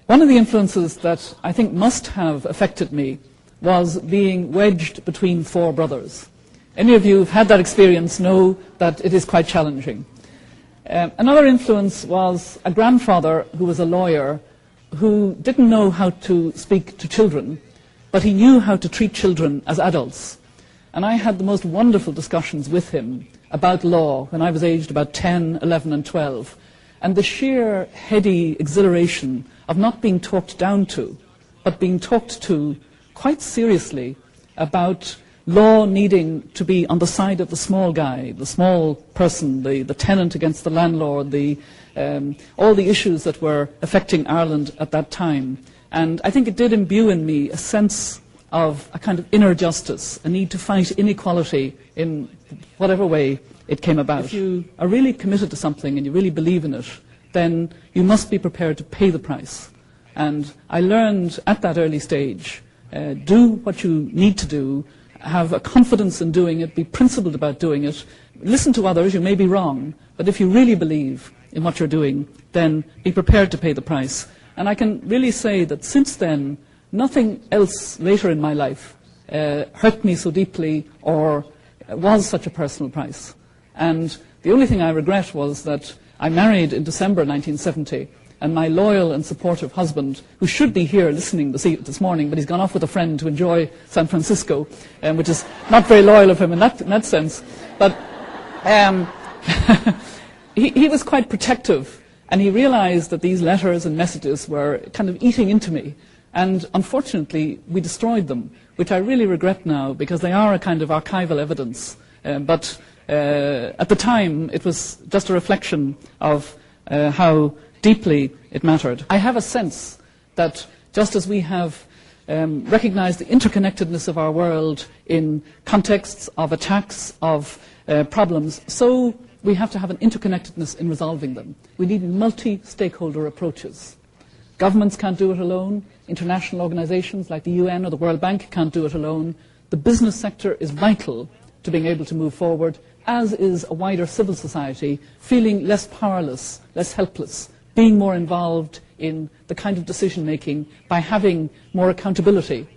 One of the influences that I think must have affected me was being wedged between four brothers. Any of you who've had that experience know that it is quite challenging. Another influence was a grandfather who was a lawyer who didn't know how to speak to children, but he knew how to treat children as adults. And I had the most wonderful discussions with him about law when I was aged about 10, 11 and 12. And the sheer heady exhilaration of not being talked down to, but being talked to quite seriously about law needing to be on the side of the small guy, the small person, the tenant against the landlord, all the issues that were affecting Ireland at that time. And I think it did imbue in me a sense of a kind of inner justice, a need to fight inequality in whatever way it came about. If you are really committed to something and you really believe in it, then you must be prepared to pay the price. And I learned at that early stage, do what you need to do, have a confidence in doing it, be principled about doing it, listen to others, you may be wrong, but if you really believe in what you're doing, then be prepared to pay the price. And I can really say that since then, nothing else later in my life hurt me so deeply or was such a personal price. And the only thing I regret was that I married in December 1970, and my loyal and supportive husband, who should be here listening this morning, but he's gone off with a friend to enjoy San Francisco, which is not very loyal of him in that sense. But he was quite protective, and he realized that these letters and messages were kind of eating into me. And unfortunately, we destroyed them, which I really regret now, because they are a kind of archival evidence. But at the time, it was just a reflection of how deeply it mattered. I have a sense that just as we have recognized the interconnectedness of our world in contexts of attacks, of problems, so we have to have an interconnectedness in resolving them. We need multi-stakeholder approaches. Governments can't do it alone. International organizations like the UN or the World Bank can't do it alone. The business sector is vital to being able to move forward, as is a wider civil society, feeling less powerless, less helpless, being more involved in the kind of decision-making by having more accountability